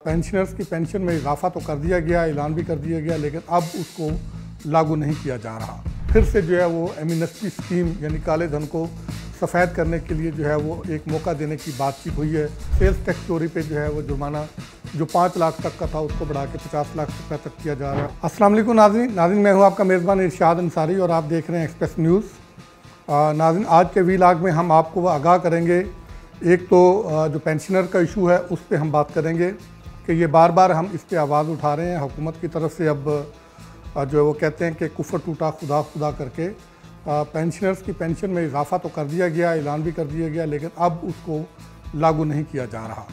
Pensioners की pension में इजाफा तो कर दिया गया, ऐलान भी कर दिया गया, लेकिन अब उसको लागू नहीं किया जा रहा। फिर से जो है वो एमिनेस्टी स्कीम यानी काले धन को सफ़ेद करने के लिए जो है वो एक मौका देने की बातचीत हुई है। सेल्स टैक्स चोरी पे जो है वो जुर्माना जो 5 लाख तक का था उसको बढ़ा के 50 लाख रुपये तक किया जा रहा है। अस्सलाम वालेकुम नाज़रीन, मैं हूँ आपका मेज़बान इरशाद अंसारी और आप देख रहे हैं एक्सप्रेस न्यूज़। नाज़रीन, आज के वीलॉग में हम आपको आगाह करेंगे। एक तो जो पेंशनर का इशू है उस पर हम बात करेंगे कि ये बार बार हम इस पर आवाज़ उठा रहे हैं। हुकूमत की तरफ से अब जो है वो कहते हैं कि कुफर टूटा खुदा खुदा करके पेंशनर्स की पेंशन में इजाफा तो कर दिया गया, ऐलान भी कर दिया गया, लेकिन अब उसको लागू नहीं किया जा रहा।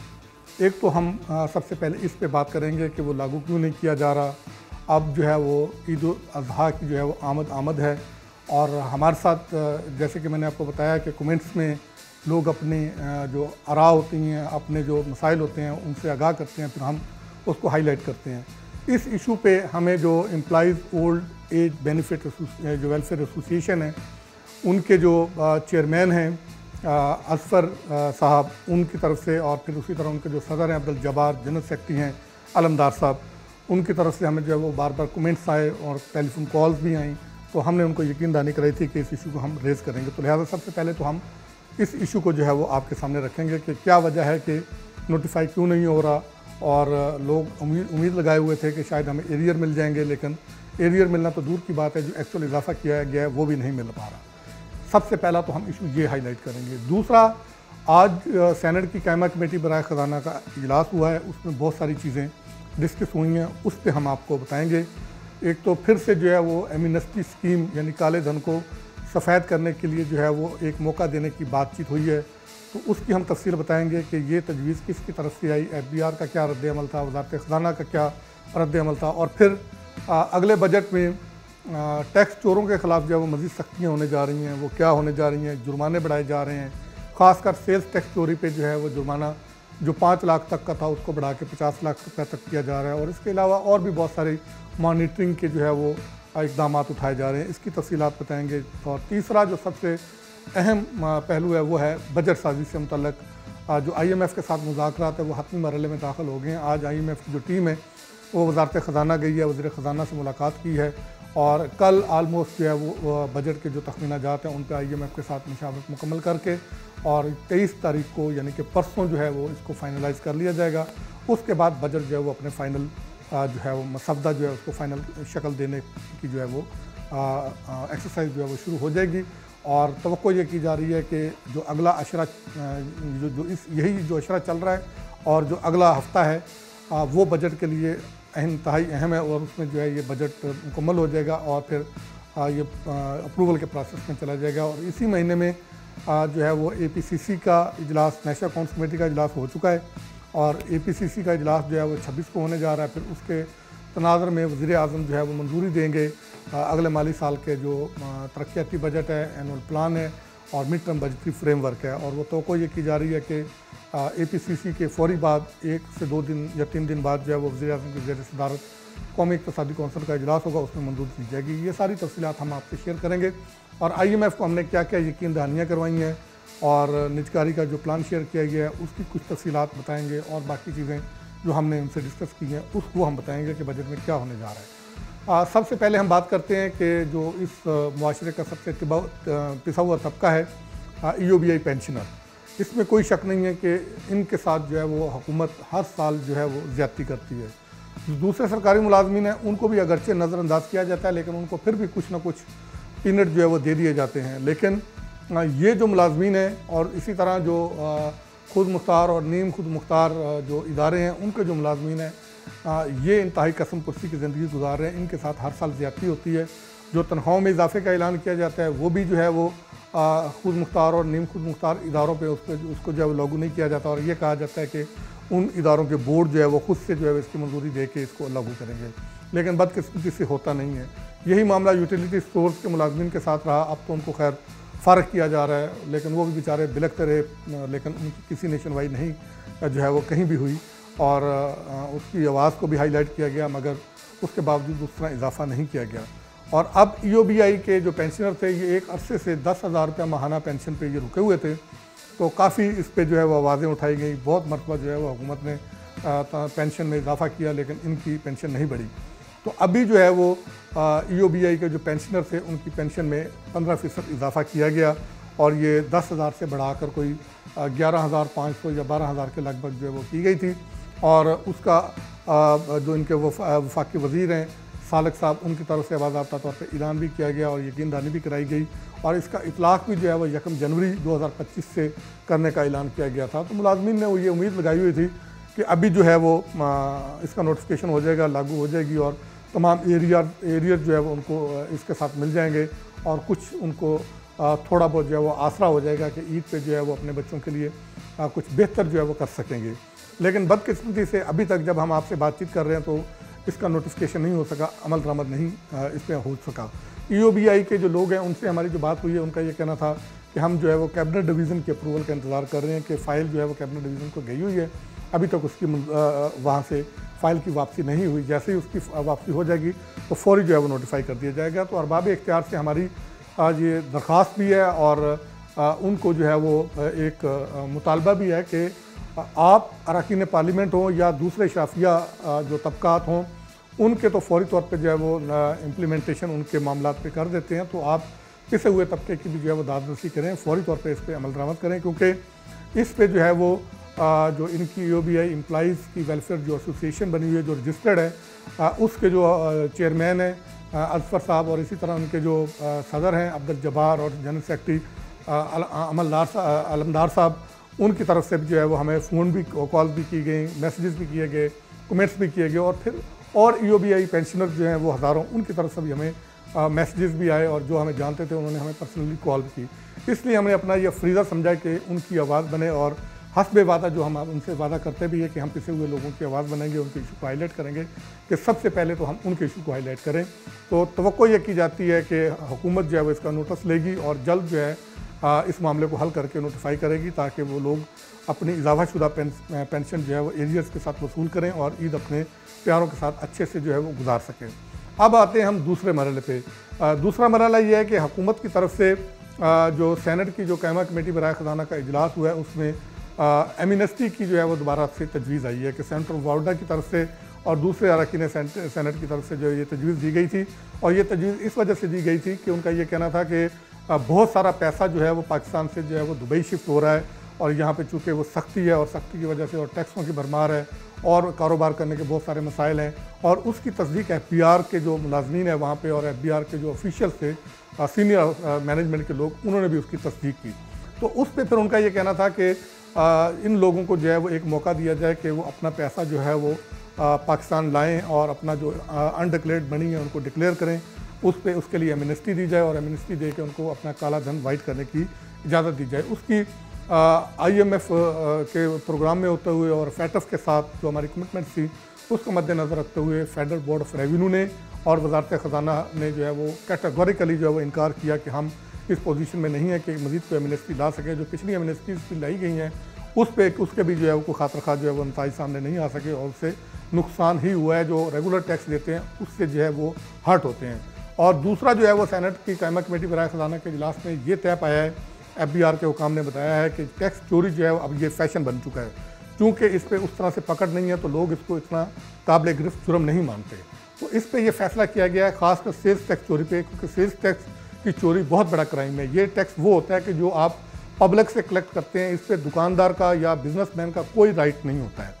एक तो हम सबसे पहले इस पे बात करेंगे कि वो लागू क्यों नहीं किया जा रहा। अब जो है वो ईद उल अज़हा की जो है वो आमद है और हमारे साथ जैसे कि मैंने आपको बताया कि कमेंट्स में लोग अपने जो आरा होती हैं, अपने जो मसाइल होते हैं उनसे आगाह करते हैं, फिर हम उसको हाईलाइट करते हैं। इस इशू पे हमें जो एम्प्लॉइज़ ओल्ड एज बेनिफिट जो वेलफेयर एसोसिएशन है उनके जो चेयरमैन हैं असफर साहब, उनकी तरफ से, और फिर उसी तरह उनके जो सदर हैं अब्दुल जब्बार, जनरल सेक्रेटरी हैं अलमदार साहब, उनकी तरफ से हमें जो है वो बार बार कमेंट्स आए और टेलीफोन कॉल्स भी आई, तो हमने उनको यकीन दहानी कराई थी कि इस इशू को हम रेज़ करेंगे। तो लिहाजा सबसे पहले तो हम इस इशू को जो है वो आपके सामने रखेंगे कि क्या वजह है कि नोटिफाई क्यों नहीं हो रहा। और लोग उम्मीद लगाए हुए थे कि शायद हमें एरियर मिल जाएंगे, लेकिन एरियर मिलना तो दूर की बात है, जो एक्चुअल इजाफा किया गया है वो भी नहीं मिल पा रहा। सबसे पहला तो हम इशू ये हाईलाइट करेंगे। दूसरा, आज सेनेट की कायमा कमेटी बराए ख़जाना का इजलास हुआ है, उसमें बहुत सारी चीज़ें डिस्कस हुई हैं, उस पर हम आपको बताएंगे। एक तो फिर से जो है वो एमिनेस्टी स्कीम यानी काले धन को सफ़ेद करने के लिए जो है वो एक मौका देने की बातचीत हुई है, तो उसकी हम तफसील बताएंगे कि ये तजवीज़ किसकी तरफ से आई, FBR का क्या रद्द अमल था, वज़ारत ख़ज़ाना का क्या रद्द अमल था, और फिर अगले बजट में टैक्स चोरों के ख़िलाफ़ जो है वो मज़ीद सख्तियाँ होने जा रही हैं, वो क्या होने जा रही हैं, जुर्माने बढ़ाए जा रहे हैं। ख़ासकर सेल्स टैक्स चोरी पे जो है वो जुर्माना जो 5 लाख तक का था उसको बढ़ा के 50 लाख रुपये तक किया जा रहा है, और इसके अलावा और भी बहुत सारी मॉनिटरिंग के जो है वो इक़दाम उठाए जा रहे हैं, इसकी तफसीलात बताएँगे। और तीसरा जो सबसे अहम पहलू है वो है बजट साजी से मुतल्लक जो IMF के साथ मुज़ाकरात है वो हतमी मरहले में दाखिल हो गए हैं। आज IMF की जो टीम है वो वज़ारत ख़ज़ाना गई है, वज़ीर ख़ज़ाना से मुलाकात की है, और कल आलमोस्ट जो है वो बजट के जो तखमीना जात हैं उन पर IMF के साथ मशावरत मुकम्मल करके और 23 तारीख को यानी कि परसों जो है वो इसको फाइनलाइज़ कर लिया जाएगा। उसके बाद बजट जो है वो अपने फ़ाइनल जो है वो मसवदा जो है उसको फ़ाइनल शक्ल देने की जो है वो एक्सरसाइज जो है वो शुरू हो जाएगी। और तवक्को ये की जा रही है कि जो अगला अशरा यही जो अशरा चल रहा है और जो अगला हफ्ता है वो बजट के लिए इंतहाई अहम है, और उसमें जो है ये बजट मुकम्मल हो जाएगा और फिर ये अप्रूवल के प्रोसेस में चला जाएगा। और इसी महीने में जो है वो APCC का इजलास, नेशनल अकाउंट्स कमेटी का इजलास हो चुका है, और APCC का इजलास जो है वो 26 को होने जा रहा है। फिर उसके तनाज़र में वज़ीर आज़म जो है वो मंजूरी देंगे अगले माली साल के जो तरक्याती बजट है, एनुअल प्लान है और मिड टर्म बजटरी फ्रेमवर्क है। और वो तो ये की जा रही है कि APCC के फौरी बाद 1 से 2 दिन या 3 दिन बाद जो है वो वज़ीर आज़म की ज़ेर सदारत कौमी इक़्तिसादी कौंसिल का इजलास होगा, उसमें मंजूरी दी जाएगी। ये सारी तफसीलात हम आपसे शेयर करेंगे, और IMF को हमने क्या क्या यकीन दहानियाँ करवाई हैं और निजकारी का जो प्लान शेयर किया गया है उसकी कुछ तफसीलात बताएँगे, और बाकी चीज़ें जो हमने उनसे डिस्कस की हैं उसको हम बताएँगे कि बजट में क्या होने जा रहा है। सबसे पहले हम बात करते हैं कि जो इस मुआशरे का सबसे पिसा हुआ तबका है EOBI पेंशनर। इसमें कोई शक नहीं है कि इनके साथ जो है वो हुकूमत हर साल जो है वो ज़्यादती करती है। जो दूसरे सरकारी मुलाजमीन हैं उनको भी अगरचे नज़रअंदाज किया जाता है, लेकिन उनको फिर भी कुछ ना कुछ पीनट जो है वो दे दिए जाते हैं। लेकिन ये जो मुलाजमीन हैं और इसी तरह जो खुद मुख्तार और नीम खुद मुख्तार जो इदारे हैं उनके जो मुलाजमीन हैं ये इंतहाई कसम पुरसी की ज़िंदगी गुजार रहे हैं। इनके साथ हर साल ज़्यादती होती है। जो तनख्वाहों में इजाफे का ऐलान किया जाता है वो भी जो है वो खुद मुख्तार और नीम खुद मुख्तार इदारों पे उसको जो है वो लागू नहीं किया जाता, और ये कहा जाता है कि उन इदारों के बोर्ड जो है वो खुद से जो है इसकी मंजूरी दे के इसको लागू करेंगे, लेकिन बदकिस्मती से होता नहीं है। यही मामला यूटिलिटी स्टोर्स के मुलाजमीन के साथ रहा। अब तो उनको खैर फ़ारग किया जा रहा है, लेकिन वो भी बेचारे बिलखते रहे, लेकिन उनकी किसी ने सुनवाई नहीं जो है वो कहीं भी हुई, और उसकी आवाज़ को भी हाईलाइट किया गया, मगर उसके बावजूद उस तरह इजाफा नहीं किया गया। और अब EOBI के जो पेंशनर थे ये एक अरसे से 10,000 रुपया माहाना पेंशन पे ये रुके हुए थे, तो काफ़ी इस पर जो है वो आवाज़ें उठाई गई। बहुत मरतबा जो है वो हुकूमत ने पेंशन में इजाफा किया, लेकिन इनकी पेंशन नहीं बढ़ी। तो अभी जो है वो EOBI के जो पेंशनर थे उनकी पेंशन में 15% इजाफा किया गया और ये 10,000 से बढ़ाकर कोई 11,500 या 12,000 के लगभग जो है वो की गई थी। और उसका जो इनके वफाकी वज़ीर हैं सालक साहब, उनकी तरफ से बाज़ाब्ता तौर पर ऐलान भी किया गया और यकीन दहानी भी कराई गई और इसका इतलाक़ भी जो है वो 1 जनवरी 2025 से करने का ऐलान किया गया था। तो मुलाज़मीन ने वो ये उम्मीद लगाई हुई थी कि अभी जो है वो इसका नोटिफिकेशन हो जाएगा, लागू हो जाएगी और तमाम एरियर जो है वो उनको इसके साथ मिल जाएंगे और कुछ उनको थोड़ा बहुत जो है वो आसरा हो जाएगा कि ईद पे जो है वो अपने बच्चों के लिए कुछ बेहतर जो है वो कर सकेंगे। लेकिन बदकिस्मती से अभी तक जब हम आपसे बातचीत कर रहे हैं तो इसका नोटिफिकेशन नहीं हो सका, अमल दरामद नहीं इस पर हो सका। EOBI के जो लोग हैं उनसे हमारी जो बात हुई है उनका ये कहना था कि हम जो है वो कैबिनेट डिवीज़न के अप्रूवल का इंतज़ार कर रहे हैं कि फ़ाइल जो है वो कैबिनेट डिवीज़न को गई हुई है, अभी तक उसकी वहाँ से फ़ाइल की वापसी नहीं हुई। जैसे ही उसकी वापसी हो जाएगी तो फौरी जो है वो नोटिफाई कर दिया जाएगा। तो अरबाब इख्तियार से हमारी आज ये दरख्वास्त भी है और उनको जो है वो एक मुतालबा भी है कि आप अरकान पार्लियामेंट हों या दूसरे शाफिया जो तबकात हों उनके तो फौरी तौर पे जो है वो इम्प्लीमेंटेशन उनके मामला पे कर देते हैं, तो आप पिसे हुए तबके की भी जो है वो दादरसी करें, फौरी तौर पे इस पर अमल दरामद करें, क्योंकि इस पे जो है वो जो इनकी EOBI एम्प्लॉइज़ की वेलफेयर जो एसोसिएशन बनी हुई है जो रजिस्टर्ड है उसके जो चेयरमैन हैं अजफर साहब और इसी तरह उनके जो सदर हैं अब्दुल जब्बार और जनरल सेक्रेटरी अलमदार साहब, उनकी तरफ से भी जो है वो हमें फ़ोन भी कॉल भी की गई, मैसेजेस भी किए गए, कमेंट्स भी किए गए और फिर और EOBI पेंशनर जो हैं वो हज़ारों, उनकी तरफ से भी हमें मैसेजेस भी आए और जो हमें जानते थे उन्होंने हमें पर्सनली कॉल भी की। इसलिए हमने अपना ये फ़रीज़ा समझा कि उनकी आवाज़ बने और हस्बे वादा जो हम उनसे वादा करते भी है कि हम पिसे हुए लोगों की आवाज़ बनेंगे, उनके इशू को हाईलाइट करेंगे कि सबसे पहले तो हम उनके इशू को हाईलाइट करें। तो तवक्को ये की जाती है कि हुकूमत जो है वो इसका नोटिस लेगी और जल्द जो है इस मामले को हल करके नोटिफाई करेगी ताकि वो लोग अपनी इजाफाशुदा पेंशन जो है वो एरियर्स के साथ वसूल करें और ईद अपने प्यारों के साथ अच्छे से जो है वो गुजार सकें। अब आते हैं हम दूसरे मरहले पे। दूसरा मरहला ये है कि हुकूमत की तरफ से जो सेनेट की जो कायमा कमेटी बराए ख़जाना का इजलास हुआ है उसमें एमिनेस्टी की जो है वो दोबारा से तजवीज़ आई है कि सेंटर वार्डा की तरफ से और दूसरे अरकान सेनेट की तरफ से जो ये तजवीज़ दी गई थी और ये तजवीज़ इस वजह से दी गई थी कि उनका ये कहना था कि बहुत सारा पैसा जो है वो पाकिस्तान से जो है वो दुबई शिफ्ट हो रहा है और यहाँ पे चूँकि वो सख्ती है और सख्ती की वजह से और टैक्सों की भरमार है और कारोबार करने के बहुत सारे मसाइल हैं और उसकी तस्दीक FBR के जो मुलाजमीन है वहाँ पे और FBR के जो ऑफिशियल थे सीनियर मैनेजमेंट के लोग, उन्होंने भी उसकी तस्दीक की। तो उस पर फिर उनका ये कहना था कि इन लोगों को जो है वो एक मौका दिया जाए कि वो अपना पैसा जो है वो पाकिस्तान लाएँ और अपना जो अनडिक्लेयर्ड मनी है उनको डिक्लेयर करें, उसके लिए एमनेस्टी दी जाए और एमनेस्टी दे के उनको अपना काला धन वाइट करने की इजाज़त दी जाए। उसकी IMF के प्रोग्राम में होते हुए और FATF के साथ जो हमारी कमिटमेंट थी उसको मद्देनज़र रखते हुए फेडरल बोर्ड ऑफ रेवेन्यू ने और वजारत ख़जाना ने जो है वो कैटेगोरिकली जो है वो इनकार किया कि हम इस पोजीशन में नहीं है कि मज़ीद कोई एमनेस्टी ला सके। जो पिछली एमनेस्टीज़ भी लाई गई हैं उसके भी जो है वो खातर जो है वो नताइज सामने नहीं आ सके और उससे नुकसान ही हुआ है। जो रेगुलर टैक्स देते हैं उससे जो है वो हर्ट होते हैं। और दूसरा जो है वो सेनेट की कायमा कमेटी बराए ख़जाना के इजलास में ये तय पाया है, FBR के हुकाम ने बताया है कि टैक्स चोरी जो है अब ये फैशन बन चुका है, क्योंकि इस पर उस तरह से पकड़ नहीं है तो लोग इसको इतना काबिल गिरफ्त जुर्म नहीं मानते। तो इस पर यह फैसला किया गया है खासकर सेल्स टैक्स चोरी पे, क्योंकि सेल्स टैक्स की चोरी बहुत बड़ा क्राइम है। ये टैक्स वो होता है कि जो आप पब्लिक से कलेक्ट करते हैं, इस पर दुकानदार का या बिजनेसमैन का कोई राइट नहीं होता है।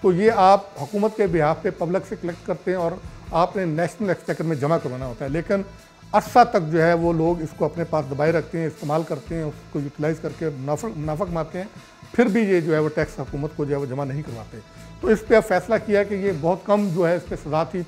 तो ये आप हुकूमत के बिहाफ पे पब्लिक से कलेक्ट करते हैं और आपने नेशनल एक्सचेकर में जमा करवाना होता है, लेकिन अरसा तक जो है वो लोग इसको अपने पास दबाए रखते हैं, इस्तेमाल करते हैं, उसको यूटिलाइज़ करके मुनाफा कमाते हैं, फिर भी ये जो है वो टैक्स हुकूमत को जो है वो जमा नहीं करवाते। तो इस पर अब फैसला किया कि ये बहुत कम जो है इस पर सज़ा थी,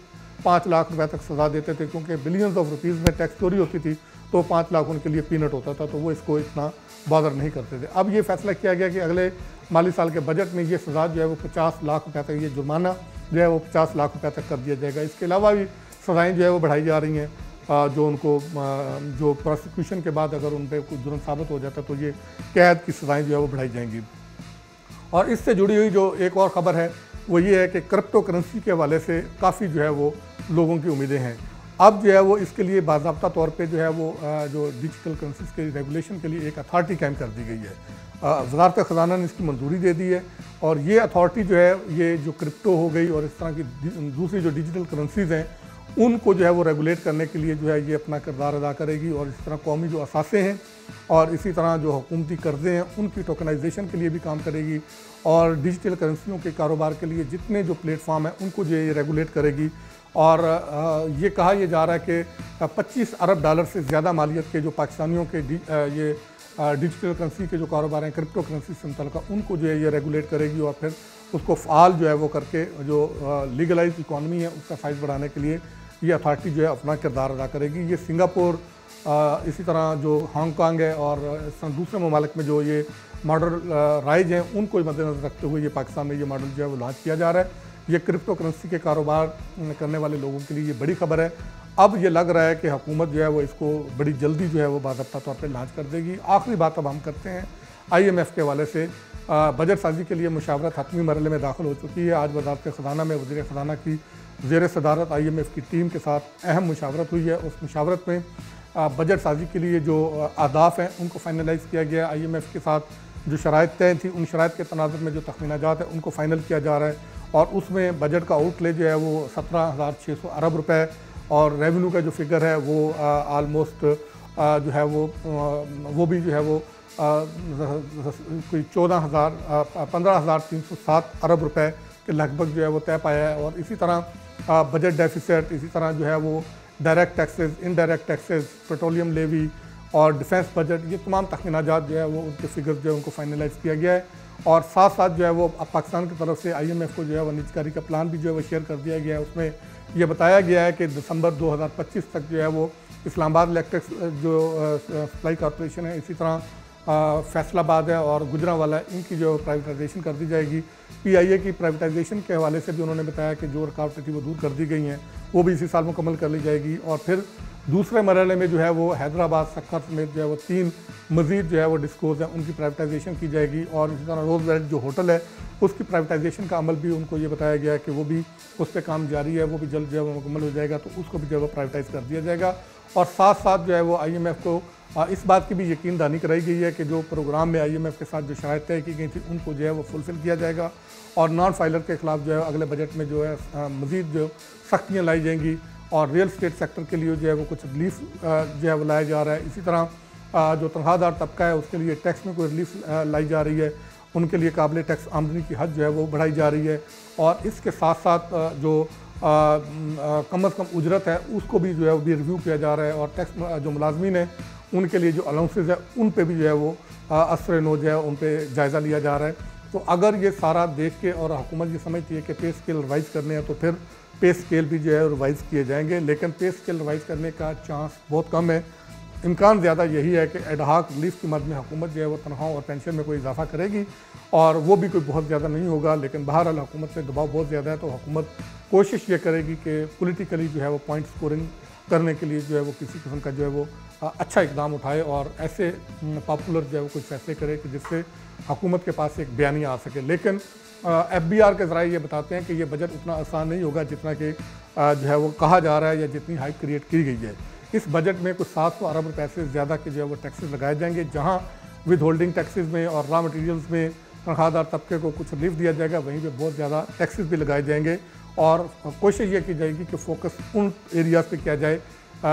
5 लाख रुपए तक सज़ा देते थे, क्योंकि बिलियंस ऑफ रुपीज़ में टैक्स चोरी होती थी तो 5 लाख उनके लिए पीनट होता था, तो वो इसको इतना बॉदर नहीं करते थे। अब ये फैसला किया गया कि अगले माली साल के बजट में ये सज़ा जो है वो 50 लाख रुपये तक, ये जुर्माना जो है वो 50 लाख रुपये तक कर दिया जाएगा। इसके अलावा भी सज़ाएँ जो है वो बढ़ाई जा रही हैं, जो उनको जो प्रोसिक्यूशन के बाद अगर उन पर कुछ जुर्म साबित हो जाता है तो ये कैद की सज़ाएँ जो है वो बढ़ाई जाएंगी। और इससे जुड़ी हुई जो एक और ख़बर है वो ये है कि क्रिप्टो करेंसी के हवाले से काफ़ी जो है वो लोगों की उम्मीदें हैं। अब जो है वो इसके लिए बाज़ाब्ता तौर पे जो है वो जो डिजिटल करेंसीज के रेगुलेशन के लिए एक अथॉरिटी कायम कर दी गई है वज़ारत ख़ज़ाना ने इसकी मंजूरी दे दी है और ये अथॉरिटी जो है ये जो क्रिप्टो हो गई और इस तरह की दूसरी जो डिजिटल करेंसीज़ हैं उनको जो है वो रेगुलेट करने के लिए जो है ये अपना किरदार अदा करेगी और इस तरह कौमी जो असासे हैं और इसी तरह जो हुकूमती कर्ज़े हैं उनकी टोकनाइजेशन के लिए भी काम करेगी और डिजिटल करेंसियों के कारोबार के लिए जितने जो प्लेटफॉर्म हैं उनको जो है ये रेगुलेट करेगी। और ये कहा यह जा रहा है कि 25 अरब डॉलर से ज़्यादा मालियत के जो पाकिस्तानियों के ये डिजिटल करेंसी के जो कारोबार हैं क्रिप्टो करेंसी से मुतल्लिक़ उनको जो है ये रेगुलेट करेगी और फिर उसको फ़ाल जो है वो करके जो लीगलाइज इकॉनमी है उसका साइज़ बढ़ाने के लिए ये अथॉरिटी जो है अपना किरदार अदा करेगी। ये सिंगापुर इसी तरह जो हांगकांग है और दूसरे ममालिक में जो ये मॉडल राइज हैं उनको मद्देनज़र रखते हुए ये पाकिस्तान में ये मॉडल जो है वो लॉन्च किया जा रहा है। ये क्रिप्टो करेंसी के कारोबार करने वाले लोगों के लिए ये बड़ी खबर है। अब ये लग रहा है कि हुकूमत जो है वो इसको बड़ी जल्दी जो है वो बाज़ाब्ता तौर पर लॉन्च कर देगी। आखिरी बात अब हम करते हैं IMF के हवाले से। बजट साजी के लिए मुशावरत हतमी मरहले में दाखिल हो चुकी है। आज वज़ारत ख़ज़ाना में वज़ीर ख़ज़ाना की ज़ेर सदारत IMF की टीम के साथ अहम मुशावरत हुई है। उस मुशावरत में बजट साजी के लिए जो अहदाफ हैं उनको फाइनलाइज़ किया गया। IMF के साथ जो शराइत तय थी उन शराइत के तनाज़ुर में जो तखमीनाजात हैं उनको फ़ाइनल किया जा रहा है और उसमें बजट का आउटले जो है वो 17,600 अरब रुपए और रेवेन्यू का जो फिगर है वो आलमोस्ट जो है वो भी जो है वो कोई 15,307 अरब रुपए के लगभग जो है वो तय पाया है। और इसी तरह बजट डेफिसिट, इसी तरह जो है वो direct taxes, indirect taxes, petroleum levy और डिफेंस बजट, ये तमाम तखमीनाजात जो है वो उनके फिगर्स जो है उनको फाइनलाइज़ किया गया है। और साथ साथ जो है वो पाकिस्तान की तरफ से IMF को जो है वो निजकारी का प्लान भी जो है वो शेयर कर दिया गया है। उसमें यह बताया गया है कि दिसंबर 2025 तक जो है वो इस्लामाबाद इलेक्ट्रिक जो सप्लाई कॉरपोरेशन है, इसी तरह फैसलाबाद है और गुजरांवाला, इनकी जो प्राइवेटाइजेशन कर दी जाएगी। PIA की प्राइवेटाइजेशन के हवाले से भी उन्होंने बताया कि जो रुकावटें थी वो दूर कर दी गई हैं, वो भी इसी साल मुकम्मल कर ली जाएगी। और फिर दूसरे मरहले में जो है वो हैदराबाद सक्खर में जो है वो 3 मज़ीद जो है वो डिस्कोज हैं उनकी प्राइवेटाइजेशन की जाएगी। और इसी तरह रोज़ वैली जो होटल है उसकी प्राइवेटाइजेशन का अमल भी उनको ये बताया गया है कि वो भी उस पर काम जारी है, वो भी जल्द जो है वो मुकम्मल हो जाएगा तो उसको भी जो है वो प्राइवेटाइज़ कर दिया जाएगा। और साथ साथ जो है वो IMF को इस बात की भी यकीन दहानी कराई गई है कि जो प्रोग्राम में IMF के साथ जो शराइत तय की गई थी उनको जो है वो फुलफ़िल किया जाएगा और नॉन फाइलर के ख़िलाफ़ जो है अगले बजट में जो है मज़ीद जो सख्तियाँ लाई जाएंगी और रियल स्टेट सेक्टर के लिए जो है वो कुछ रिलीफ जो है वो लाया जा रहा है। इसी तरह जो तनख्वाहदार तबका है उसके लिए टैक्स में कोई रिलीफ लाई जा रही है, उनके लिए काबिल टैक्स आमदनी की हद जो है वो बढ़ाई जा रही है। और इसके साथ साथ जो कम अज़ कम उजरत है उसको भी जो है वो भी रिव्यू किया जा रहा है और टैक्स जो मुलाजमीन है उनके लिए जो अलाउंसेज है उन पे भी जो है वो असर नो जो है उन पर जायज़ा लिया जा रहा है। तो अगर ये सारा देख के और हुकूमत ये समझती है कि पे स्केल रिवाइज़ करने हैं तो फिर पे स्केल भी जो है रिवाइज़ किए जाएंगे, लेकिन पे स्केल रिवाइज़ करने का चांस बहुत कम है। इम्कान ज़्यादा यही है कि एडहाक रिलीफ की मद में हुकूमत जो है वो तनख्वाहों और पेंशन में कोई इजाफा करेगी और वो भी कोई बहुत ज़्यादा नहीं होगा। लेकिन बहरहाल हुकूमत से दबाव बहुत ज़्यादा है तो हुकूमत कोशिश ये करेगी कि पॉलिटिकली जो है वो पॉइंट स्कोरिंग करने के लिए जो है वो किसी किस्म का जो है वो अच्छा इकदाम उठाए और ऐसे पॉपुलर जो है वो कुछ फैसले करे कि जिससे हुकूमत के पास एक बयानिया आ सके। लेकिन FBR के ज़राए ये बताते हैं कि ये बजट उतना आसान नहीं होगा जितना कि जो है वो कहा जा रहा है या जितनी हाइप क्रिएट की गई है। इस बजट में कुछ 700 अरब रुपए से ज़्यादा के जो है वो टैक्सेस लगाए जाएंगे, जहां विद होल्डिंग टैक्सेस में और रॉ मटेरियल्स में तनख्वाहदार तबके को कुछ रिलीफ दिया जाएगा, वहीं पे बहुत ज़्यादा टैक्सेस भी लगाए जाएंगे। और कोशिश ये की जाएगी कि फोकस उन एरियाज़ पे किया जाए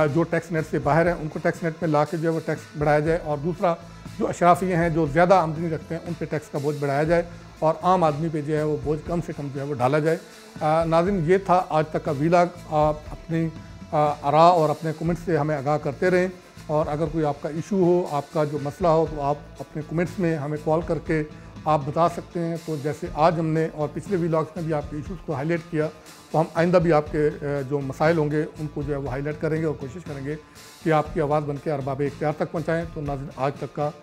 जो टैक्स नेट से बाहर हैं, उनको टैक्स नेट में ला के जो है वो टैक्स बढ़ाया जाए। और दूसरा जो अशराफिये हैं जो ज़्यादा आमदनी रखते हैं उन पर टैक्स का बोझ बढ़ाया जाए और आम आदमी पे जो है वो बोझ कम से कम जो है वो डाला जाए। नाज़रीन, ये था आज तक का वीलॉग। आप अपनी आरा और अपने कमेंट्स से हमें आगाह करते रहें और अगर कोई आपका इशू हो, आपका जो मसला हो, तो आप अपने कमेंट्स में हमें कॉल करके आप बता सकते हैं। तो जैसे आज हमने और पिछले वीलॉग्स में भी आपके इशूज़ को हाईलाइट किया, तो हम आइंदा भी आपके जो मसाइल होंगे उनको जो है वो हाईलाइट करेंगे और कोशिश करेंगे कि आपकी आवाज़ बनकर अरबाब इख्तियार तक पहुँचाएँ। तो नाज़रीन, आज तक का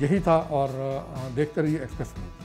यही था और देखते रहिए एक्सप्रेस न्यूज़।